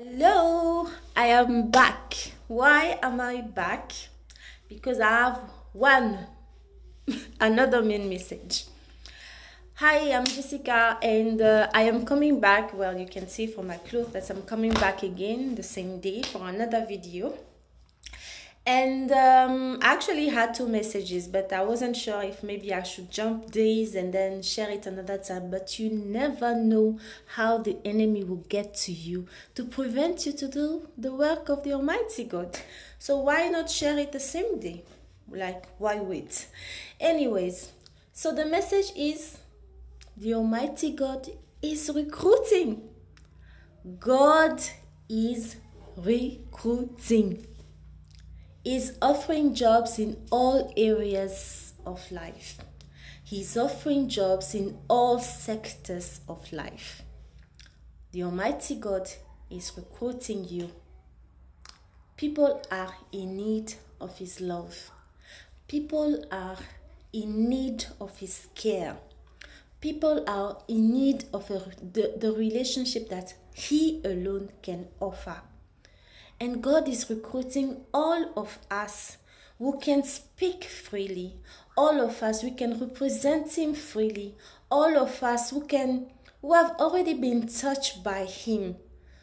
Hello, I am back. Why am I back? Because I have another main message. Hi, I'm Jessica, and I am coming back. Well, you can see from my clothes that I'm coming back again the same day for another video. And I actually had two messages, but I wasn't sure if maybe I should jump days and then share it another time. But you never know how the enemy will get to you to prevent you to do the work of the Almighty God. So why not share it the same day? Like, why wait? Anyways, so the message is the Almighty God is recruiting. God is recruiting. Is offering jobs in all areas of life. He's offering jobs in all sectors of life. The Almighty God is recruiting you. People are in need of His love. People are in need of His care. People are in need of the relationship that He alone can offer. And God is recruiting all of us who can speak freely. All of us, we can represent Him freely. All of us who have already been touched by Him,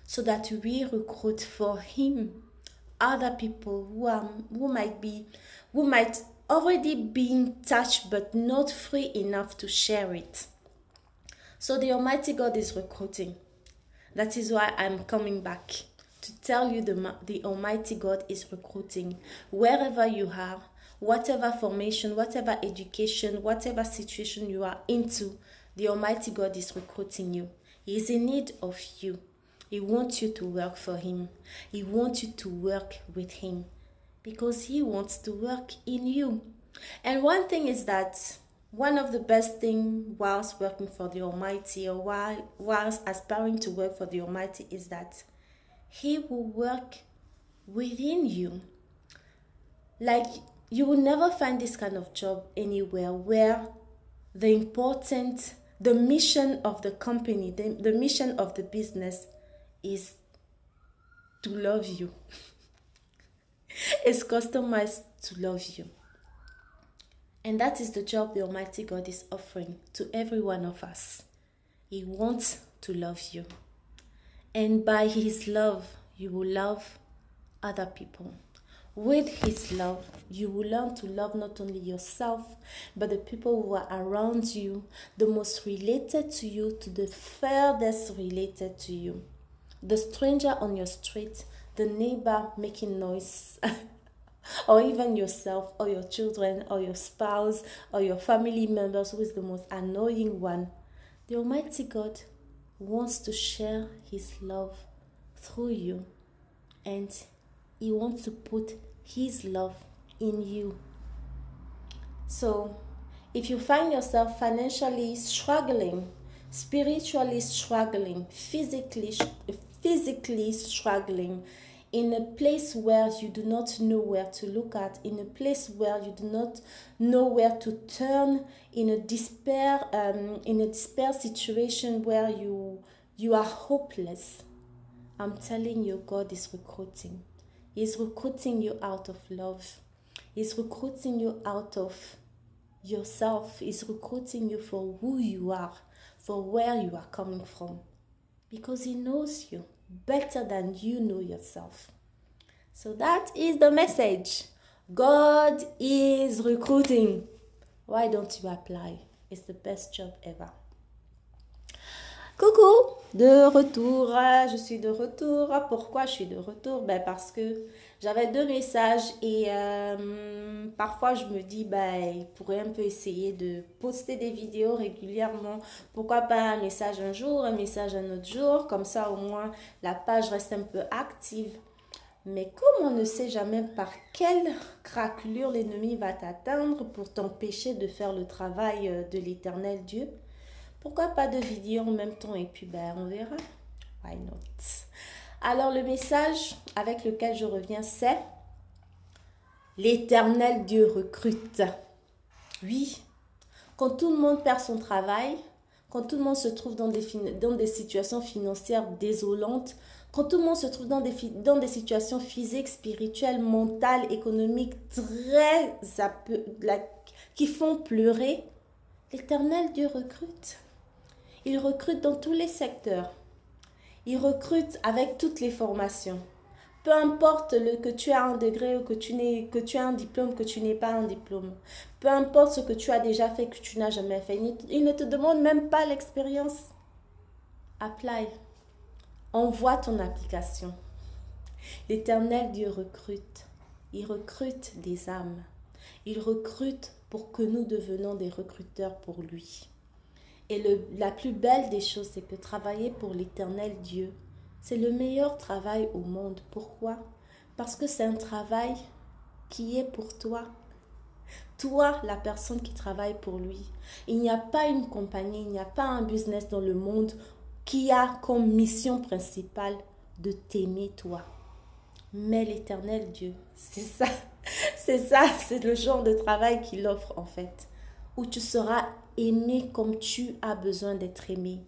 so that we recruit for Him other people who might already be touched but not free enough to share it. So the Almighty God is recruiting. That is why I'm coming back. To tell you the Almighty God is recruiting wherever you are, whatever formation, whatever education, whatever situation you are into, the Almighty God is recruiting you. He is in need of you. He wants you to work for Him. He wants you to work with Him because He wants to work in you. And one thing is that one of the best things whilst working for the Almighty or whilst aspiring to work for the Almighty is that He will work within you. Like, you will never find this kind of job anywhere where the mission of the company, the mission of the business is to love you. It's customized to love you. And that is the job the Almighty God is offering to every one of us. He wants to love you. And by His love, you will love other people. With His love, you will learn to love not only yourself, but the people who are around you, the most related to you, to the furthest related to you. The stranger on your street, the neighbor making noise, or even yourself, or your children, or your spouse, or your family members who is the most annoying one. The Almighty God wants to share His love through you, and He wants to put His love in you. So if you find yourself financially struggling, spiritually struggling, physically struggling, in a place where you do not know where to look at, in a place where you do not know where to turn, in a despair situation where you are hopeless, I'm telling you, God is recruiting. He's recruiting you out of love. He's recruiting you out of yourself. He's recruiting you for who you are, for where you are coming from, because He knows you better than you know yourself. So that is the message. God is recruiting. Why don't you apply? It's the best job ever. Coucou, de retour, je suis de retour. Pourquoi je suis de retour? Parce que j'avais deux messages et parfois je me dis, il pourrait un peu essayer de poster des vidéos régulièrement. Pourquoi pas un message un jour, un message un autre jour, comme ça au moins la page reste un peu active. Mais comme on ne sait jamais par quelle craquelure l'ennemi va t'atteindre pour t'empêcher de faire le travail de l'Éternel Dieu, pourquoi pas de vidéo en même temps et puis on verra. Why not? Alors le message avec lequel je reviens, c'est l'Éternel Dieu recrute. Oui, quand tout le monde perd son travail, quand tout le monde se trouve dans des situations financières désolantes, Quand tout le monde se trouve dans des situations physiques, spirituelles, mentales, économiques, qui font pleurer, l'Éternel Dieu recrute. Il recrute dans tous les secteurs. Il recrute avec toutes les formations. Peu importe que tu as un degré ou que tu as un diplôme, que tu n'aies pas un diplôme. Peu importe ce que tu as déjà fait, que tu n'as jamais fait. Il ne te demande même pas l'expérience. Apply. Envoie ton application. L'Éternel Dieu recrute. Il recrute des âmes. Il recrute pour que nous devenions des recruteurs pour lui. Et la plus belle des choses, c'est que travailler pour l'Éternel Dieu, c'est le meilleur travail au monde. Pourquoi? Parce que c'est un travail qui est pour toi. Toi, la personne qui travaille pour lui. Il n'y a pas une compagnie, il n'y a pas un business dans le monde qui a comme mission principale de t'aimer toi. Mais l'Éternel Dieu, c'est le genre de travail qu'il offre en fait. Où tu seras aimé comme tu as besoin d'être aimé.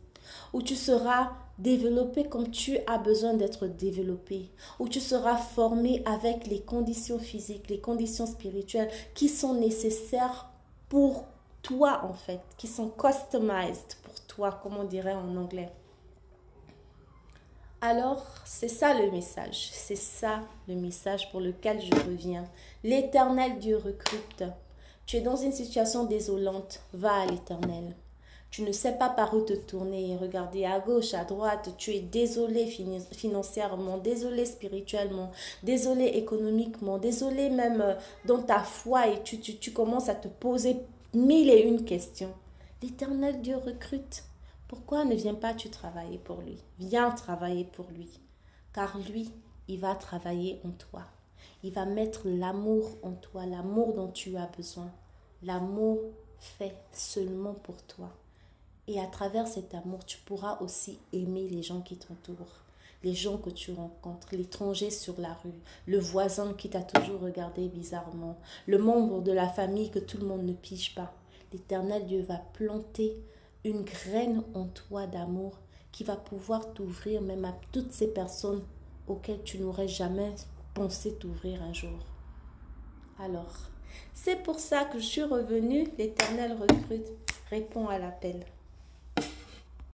Où tu seras développé comme tu as besoin d'être développé. Où tu seras formé avec les conditions physiques, les conditions spirituelles qui sont nécessaires pour toi en fait. Qui sont customized pour toi, comme on dirait en anglais. Alors, c'est ça le message. C'est ça le message pour lequel je reviens. L'Éternel Dieu recrute. Tu es dans une situation désolante, va à l'Éternel. Tu ne sais pas par où te tourner, regarder à gauche, à droite. Tu es désolé financièrement, désolé spirituellement, désolé économiquement, désolé même dans ta foi et tu commences à te poser 1001 questions. L'Éternel Dieu recrute. Pourquoi ne viens pas tu travailler pour lui? Viens travailler pour lui. Car lui, il va travailler en toi. Il va mettre l'amour en toi, l'amour dont tu as besoin. L'amour fait seulement pour toi. Et à travers cet amour, tu pourras aussi aimer les gens qui t'entourent, les gens que tu rencontres, l'étranger sur la rue, le voisin qui t'a toujours regardé bizarrement, le membre de la famille que tout le monde ne pige pas. L'Éternel Dieu va planter une graine en toi d'amour qui va pouvoir t'ouvrir même à toutes ces personnes auxquelles tu n'aurais jamais pensé t'ouvrir un jour. Alors, c'est pour ça que je suis revenue. L'Éternel recrute, répond à l'appel.